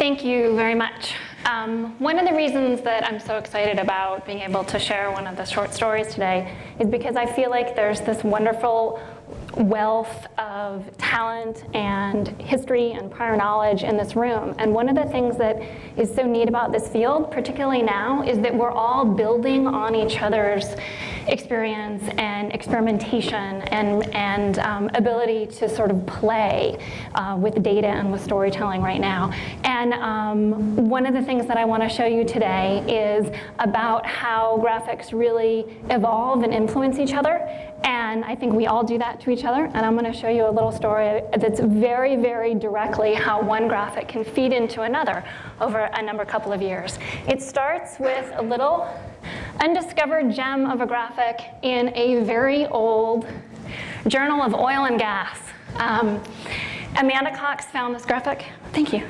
Thank you very much. One of the reasons that I'm so excited about being able to share one of the short stories today is because I feel like there's this wonderful wealth of talent and history and prior knowledge in this room. And one of the things that is so neat about this field, particularly now, is that we're all building on each other's experience and experimentation and ability to sort of play with data and with storytelling right now. And one of the things that I want to show you today is about how graphics really evolve and influence each other. And I think we all do that to each other. And I'm going to show you a little story that's very, very directly how one graphic can feed into another over a couple of years. It starts with a little undiscovered gem of a graphic in a very old journal of oil and gas. Amanda Cox found this graphic. Thank you.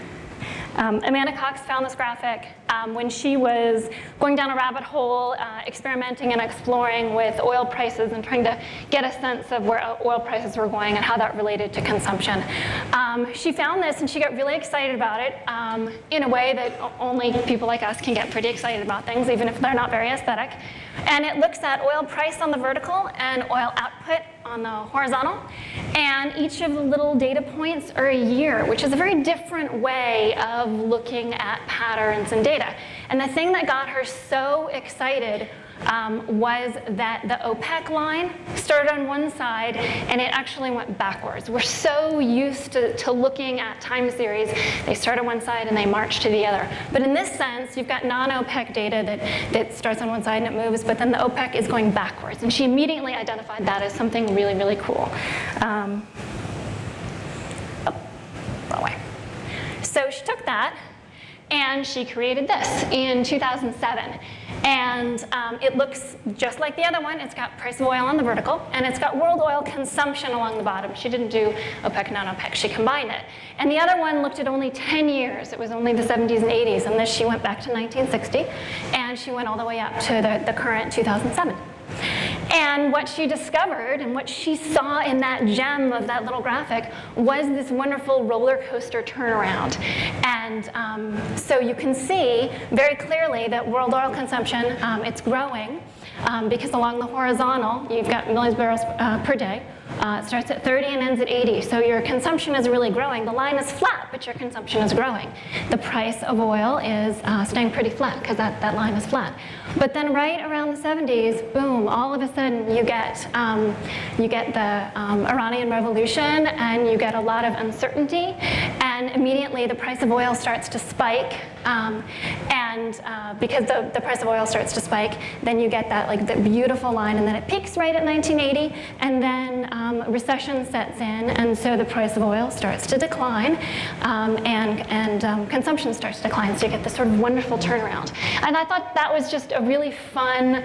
Amanda Cox found this graphic when she was going down a rabbit hole, experimenting and exploring with oil prices and trying to get a sense of where oil prices were going and how that related to consumption. She found this and she got really excited about it in a way that only people like us can get pretty excited about things, even if they're not very aesthetic. And it looks at oil price on the vertical and oil output on the horizontal. And each of the little data points are a year, which is a very different way of looking at patterns and data. And the thing that got her so excited was that the OPEC line started on one side and it actually went backwards. We're so used to looking at time series. They start on one side and they march to the other. But in this sense, you've got non-OPEC data that starts on one side and it moves, but then the OPEC is going backwards. And she immediately identified that as something really, really cool. Wrong way. So she took that and she created this in 2007. And it looks just like the other one. It's got price of oil on the vertical, and it's got world oil consumption along the bottom. She didn't do OPEC, non-OPEC. She combined it. And the other one looked at only 10 years. It was only the 70s and 80s. And this, she went back to 1960, and she went all the way up to the current 2007. And what she discovered and what she saw in that gem of that little graphic was this wonderful roller coaster turnaround. And so you can see very clearly that world oil consumption, it's growing because along the horizontal, you've got millions of barrels per day. It starts at 30 and ends at 80. So your consumption is really growing. The line is flat, but your consumption is growing. The price of oil is staying pretty flat because that line is flat. But then right around the 70s, boom, all of a sudden you get the Iranian Revolution and you get a lot of uncertainty. And immediately the price of oil starts to spike. Because the price of oil starts to spike, then you get that the beautiful line, and then it peaks right at 1980, and then recession sets in, and so the price of oil starts to decline, and consumption starts to decline, so you get this sort of wonderful turnaround. And I thought that was just a really fun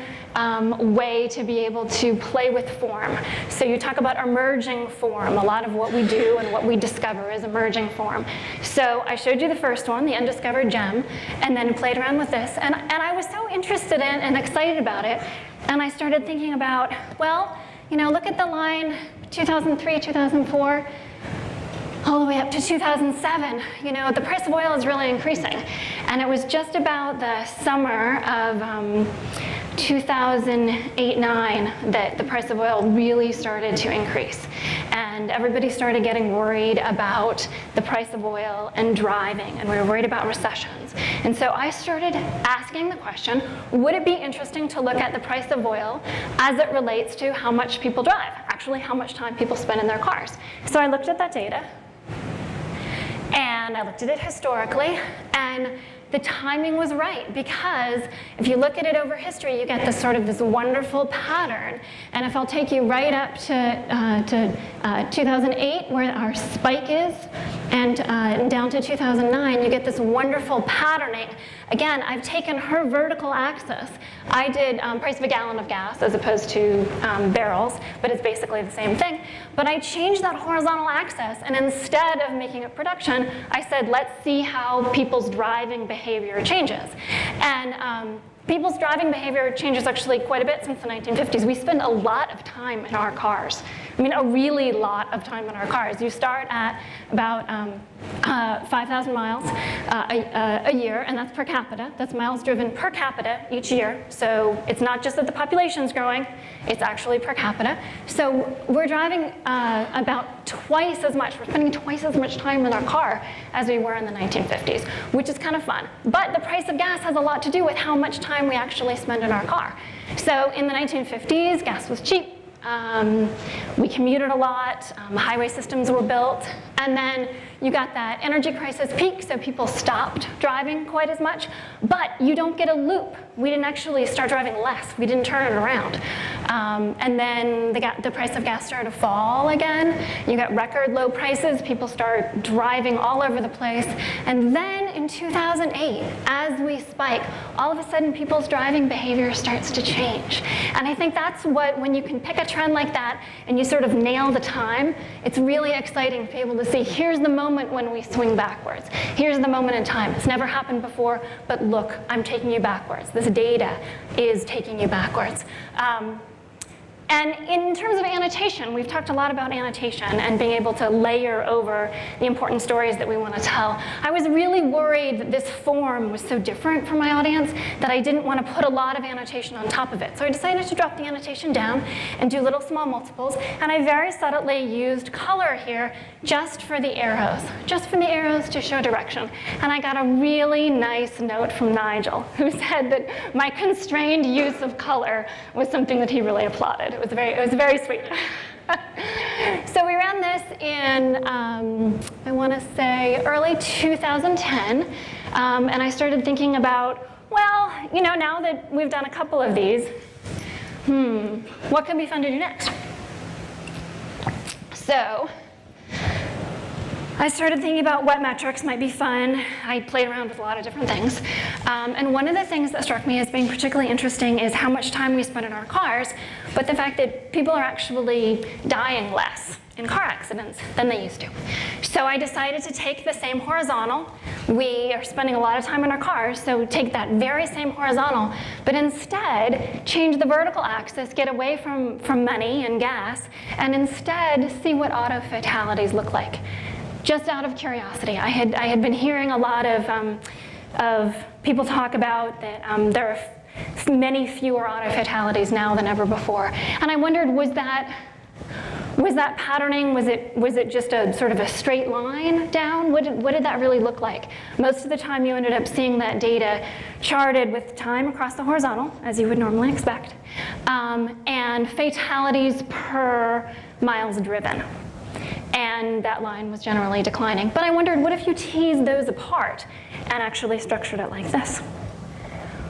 way to be able to play with form. So you talk about emerging form. A lot of what we do and what we discover is emerging form. So I showed you the first one, the undiscovered gem, and then played around with this. And I was so interested in and excited about it. And I started thinking about, well, look at the line 2003, 2004, all the way up to 2007. The price of oil is really increasing. And it was just about the summer of 2008-9 that the price of oil really started to increase. And everybody started getting worried about the price of oil and driving, and we were worried about recessions. And so I started asking the question, would it be interesting to look at the price of oil as it relates to how much people drive, actually how much time people spend in their cars? So I looked at that data, and I looked at it historically, and the timing was right, because if you look at it over history, you get this wonderful pattern. And if I'll take you right up to 2008, where our spike is, and down to 2009, you get this wonderful patterning. Again, I've taken her vertical axis. I did price of a gallon of gas as opposed to barrels, but it's basically the same thing. But I changed that horizontal axis, and instead of making it production, I said, let's see how people's driving behavior changes. And people's driving behavior changes actually quite a bit since the 1950s. We spend a lot of time in our cars. I mean, a really lot of time in our cars. You start at about 5,000 miles a year, and that's per capita. That's miles driven per capita each year. So it's not just that the population's growing, it's actually per capita. So we're driving about twice as much, we're spending twice as much time in our car as we were in the 1950s, which is kind of fun. But the price of gas has a lot to do with how much time we actually spend in our car. So in the 1950s, gas was cheap. We commuted a lot, highway systems were built, and then you got that energy crisis peak, so people stopped driving quite as much, but you don't get a loop. We didn't actually start driving less, we didn't turn it around. And then the price of gas started to fall again. You got record low prices, people start driving all over the place, and then in 2008, as we spike, all of a sudden people's driving behavior starts to change. And I think that's when you can pick a trend like that and you sort of nail the time, it's really exciting to be able to see, here's the moment when we swing backwards. Here's the moment in time. It's never happened before, but look, I'm taking you backwards. This data is taking you backwards. And in terms of annotation, we've talked a lot about annotation and being able to layer over the important stories that we want to tell. I was really worried that this form was so different for my audience that I didn't want to put a lot of annotation on top of it. So I decided to drop the annotation down and do little small multiples. And I very subtly used color here just for the arrows to show direction. And I got a really nice note from Nigel, who said that my constrained use of color was something that he really applauded. It was very sweet. So we ran this in, I want to say, early 2010. And I started thinking about, well, you know, now that we've done a couple of these, what could be fun to do next? So I started thinking about what metrics might be fun. I played around with a lot of different things. And one of the things that struck me as being particularly interesting is how much time we spend in our cars, but the fact that people are actually dying less in car accidents than they used to. So I decided to take the same horizontal. We are spending a lot of time in our cars, so take that very same horizontal, but instead change the vertical axis, get away from money and gas, and instead see what auto fatalities look like. Just out of curiosity, I had been hearing a lot of people talk about that there are many fewer auto fatalities now than ever before, and I wondered, was that patterning? Was it just a sort of a straight line down? What did that really look like? Most of the time, you ended up seeing that data charted with time across the horizontal, as you would normally expect, and fatalities per miles driven. And that line was generally declining. But I wondered, what if you teased those apart and actually structured it like this?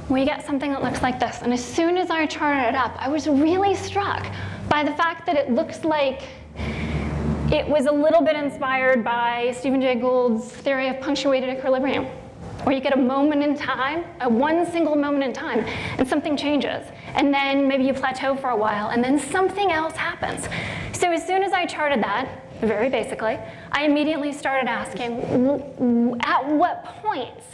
Well, you get something that looks like this. And as soon as I charted it up, I was really struck by the fact that it looks like it was a little bit inspired by Stephen Jay Gould's theory of punctuated equilibrium, where you get a moment in time, one single moment in time, and something changes. And then maybe you plateau for a while, and then something else happens. So as soon as I charted that, very basically, I immediately started asking, at what points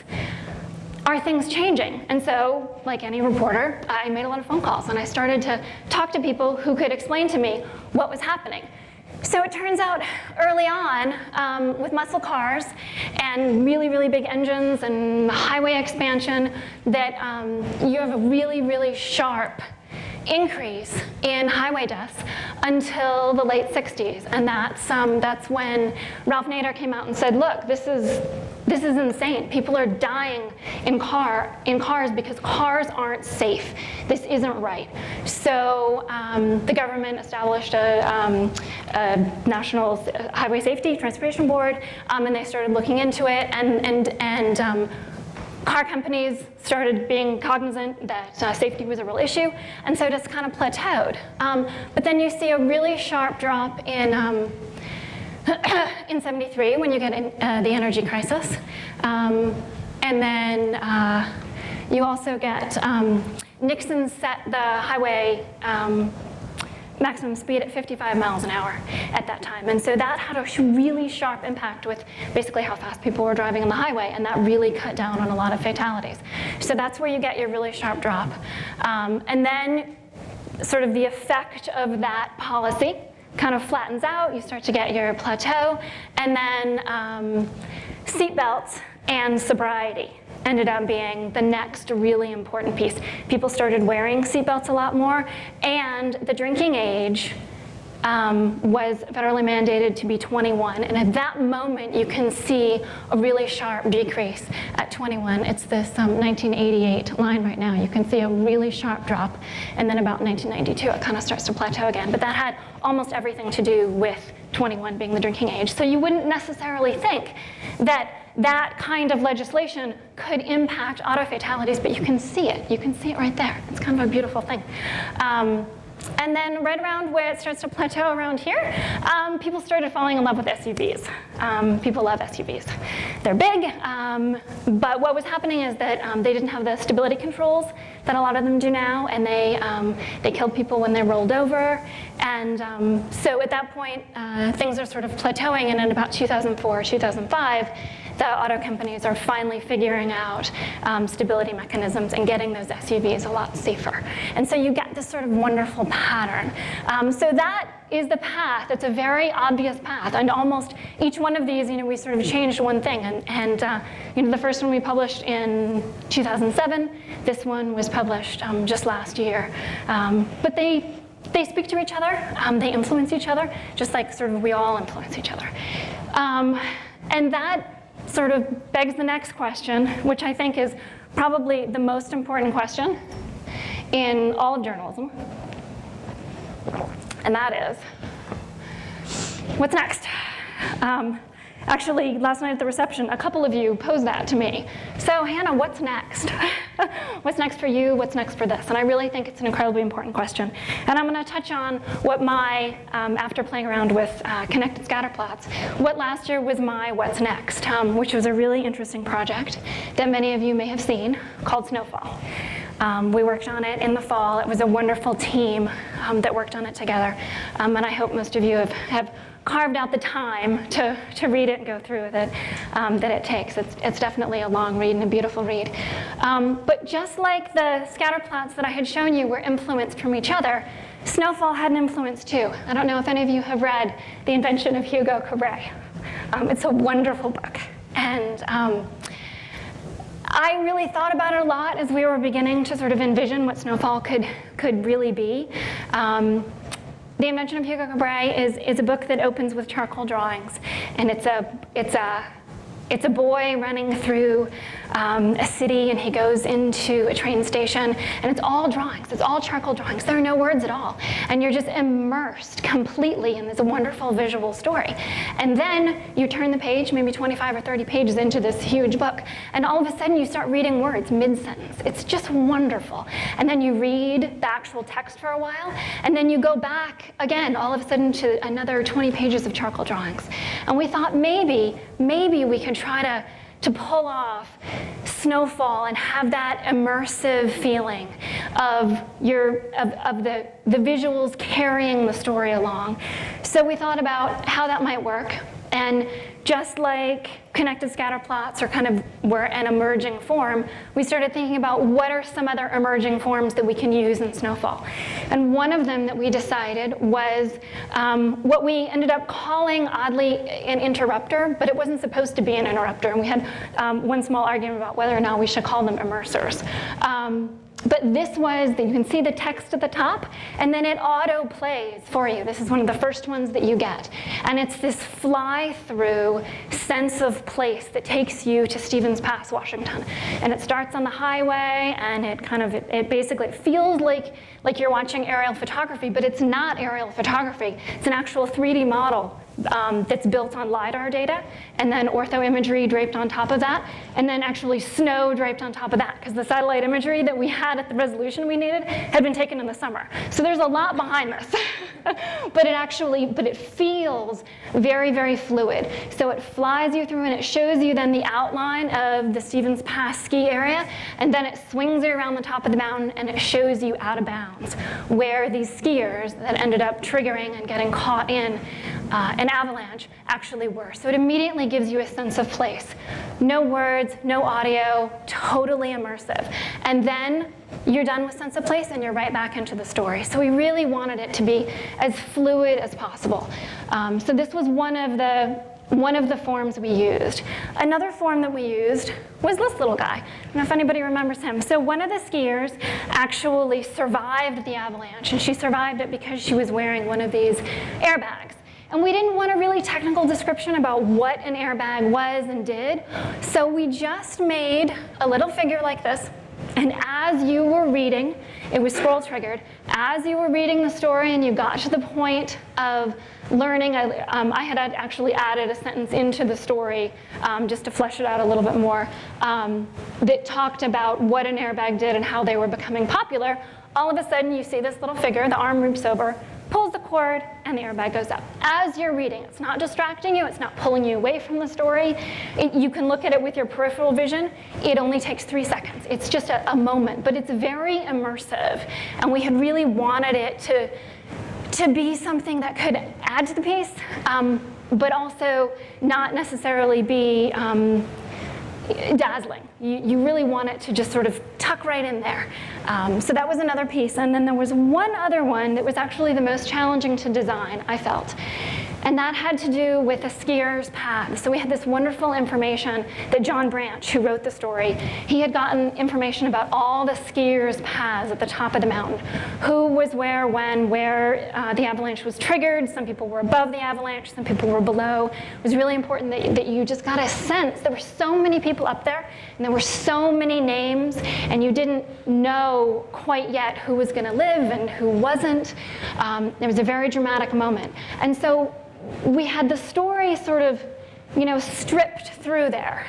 are things changing? And so, like any reporter, I made a lot of phone calls, and I started to talk to people who could explain to me what was happening. So it turns out early on, with muscle cars and really, really big engines and highway expansion, that you have a really, really sharp increase in highway deaths until the late 60s. And that's when Ralph Nader came out and said, look, this is insane. People are dying in cars because cars aren't safe. This isn't right. So the government established a National Highway Safety Transportation Board, and they started looking into it, and car companies started being cognizant that safety was a real issue, and so it just kind of plateaued. But then you see a really sharp drop in 73 when you get the energy crisis. And then you also get, Nixon set the highway maximum speed at 55 miles an hour at that time. And so that had a really sharp impact with basically how fast people were driving on the highway, and that really cut down on a lot of fatalities. So that's where you get your really sharp drop. And then sort of the effect of that policy kind of flattens out, you start to get your plateau, and then seatbelts and sobriety ended up being the next really important piece. People started wearing seatbelts a lot more, and the drinking age was federally mandated to be 21. And at that moment, you can see a really sharp decrease at 21. It's this 1988 line right now. You can see a really sharp drop. And then about 1992, it kind of starts to plateau again. But that had almost everything to do with 21 being the drinking age. So you wouldn't necessarily think that that kind of legislation could impact auto fatalities, but you can see it. You can see it right there. It's kind of a beautiful thing. And then right around where it starts to plateau around here, people started falling in love with SUVs. People love SUVs. They're big, but what was happening is that they didn't have the stability controls that a lot of them do now, and they killed people when they rolled over. And so at that point, things are sort of plateauing, and in about 2004, 2005, the auto companies are finally figuring out stability mechanisms and getting those SUVs a lot safer. And so you get this sort of wonderful pattern. So that is the path. It's a very obvious path. And almost each one of these, we sort of changed one thing. And the first one we published in 2007. This one was published just last year. But they speak to each other. They influence each other, just like sort of we all influence each other. And that sort of begs the next question, which I think is probably the most important question in all of journalism. And that is, what's next? Actually, last night at the reception, a couple of you posed that to me. So, Hannah, what's next? What's next for you? What's next for this? And I really think it's an incredibly important question. And I'm going to touch on what after playing around with connected scatterplots, what last year was my what's next, which was a really interesting project that many of you may have seen called Snowfall. We worked on it in the fall. It was a wonderful team that worked on it together. And I hope most of you have carved out the time to read it and go through with it that it takes. It's definitely a long read and a beautiful read. But just like the scatterplots that I had shown you were influenced from each other, Snowfall had an influence too. I don't know if any of you have read The Invention of Hugo Cabret. It's a wonderful book. And I really thought about it a lot as we were beginning to sort of envision what Snowfall could really be. The Invention of Hugo Cabret is a book that opens with charcoal drawings, and it's a boy running through a city, and he goes into a train station, and it's all drawings. It's all charcoal drawings. There are no words at all, and you're just immersed completely in this wonderful visual story. And then you turn the page, maybe 25 or 30 pages into this huge book, and all of a sudden you start reading words mid-sentence. It's just wonderful. And then you read the actual text for a while, and then you go back again, all of a sudden, to another 20 pages of charcoal drawings. And we thought maybe we could try to pull off Snowfall and have that immersive feeling of the visuals carrying the story along. So we thought about how that might work, and just like connected scatterplots were an emerging form, we started thinking about what are some other emerging forms that we can use in Snowfall. And one of them that we decided was what we ended up calling, oddly, an interrupter, but it wasn't supposed to be an interrupter. And we had one small argument about whether or not we should call them immersers. But this was that you can see the text at the top, and then it auto plays for you. This is one of the first ones that you get. And it's this fly-through sense of place that takes you to Stevens Pass, Washington. And it starts on the highway, and it basically feels like you're watching aerial photography, but it's not aerial photography. It's an actual 3D model that's built on LiDAR data, and then ortho imagery draped on top of that, and then actually snow draped on top of that, because the satellite imagery that we had at the resolution we needed had been taken in the summer. So there's a lot behind this, but it feels very, very fluid. So it flies you through, and it shows you then the outline of the Stevens Pass ski area, and then it swings you around the top of the mountain, and it shows you out of bounds where these skiers that ended up triggering and getting caught in an an avalanche actually were. So it immediately gives you a sense of place. No words, no audio, totally immersive. And then you're done with sense of place and you're right back into the story. So we really wanted it to be as fluid as possible. So this was one of the forms we used. Another form that we used was this little guy. I don't know if anybody remembers him. So one of the skiers actually survived the avalanche, and she survived it because she was wearing one of these airbags. And we didn't want a really technical description about what an airbag was and did, so we just made a little figure like this. And as you were reading, it was scroll triggered, as you were reading the story and you got to the point of learning, I had actually added a sentence into the story just to flesh it out a little bit more that talked about what an airbag did and how they were becoming popular. All of a sudden you see this little figure, the arm moves over, pulls the cord, and the airbag goes up. As you're reading, it's not distracting you, it's not pulling you away from the story. You can look at it with your peripheral vision. It only takes 3 seconds. It's just a moment, but it's very immersive. And we had really wanted it to be something that could add to the piece, but also not necessarily be dazzling. You really want it to just sort of tuck right in there. So that was another piece. And then there was one other one that was actually the most challenging to design, I felt. And that had to do with the skier's path. So we had this wonderful information that John Branch, who wrote the story, he had gotten information about all the skiers' paths at the top of the mountain. Who was where, when, where the avalanche was triggered. Some people were above the avalanche, some people were below. It was really important that you just got a sense. There were so many people up there, and there were so many names, and you didn't know quite yet who was going to live and who wasn't. It was a very dramatic moment. And so we had the story sort of, stripped through there.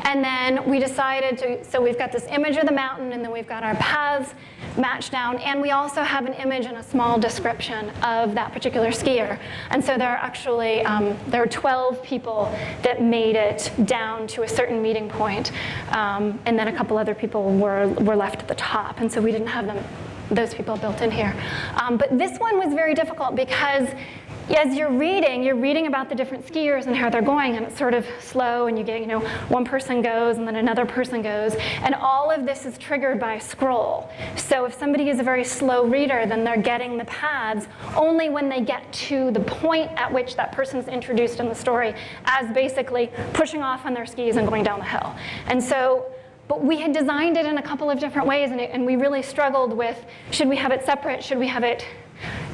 And then we decided so we've got this image of the mountain, and then we've got our paths matched down, and we also have an image and a small description of that particular skier. And so there are actually, there are 12 people that made it down to a certain meeting point, and then a couple other people were left at the top, and so we didn't have those people built in here. But this one was very difficult because as you're reading about the different skiers and how they're going, and it's sort of slow, and you get, one person goes and then another person goes, and all of this is triggered by a scroll. So if somebody is a very slow reader, then they're getting the paths only when they get to the point at which that person's introduced in the story as basically pushing off on their skis and going down the hill. And so, but we had designed it in a couple of different ways, and we really struggled with, should we have it separate? Should we have it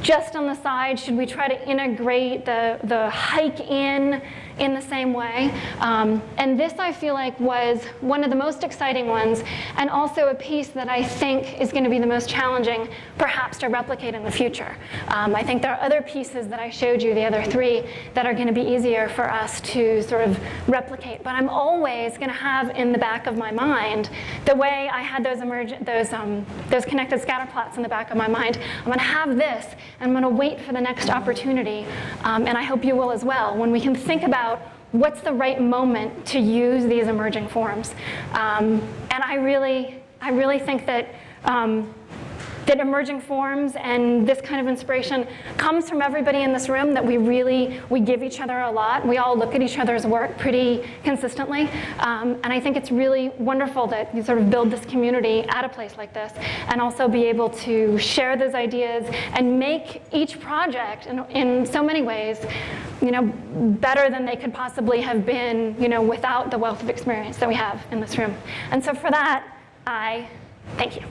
just on the side? Should we try to integrate the hike in the same way? And this, I feel like, was one of the most exciting ones, and also a piece that I think is going to be the most challenging, perhaps, to replicate in the future. I think there are other pieces that I showed you, the other 3, that are going to be easier for us to sort of replicate. But I'm always going to have in the back of my mind, the way I had those connected scatter plots in the back of my mind, I'm going to have this, and I'm going to wait for the next opportunity, and I hope you will as well, when we can think about what's the right moment to use these emerging forms. And I really think that that emerging forms and this kind of inspiration comes from everybody in this room, that we give each other a lot. We all look at each other's work pretty consistently. And I think it's really wonderful that you sort of build this community at a place like this, and also be able to share those ideas and make each project in so many ways, better than they could possibly have been, without the wealth of experience that we have in this room. And so for that, I thank you.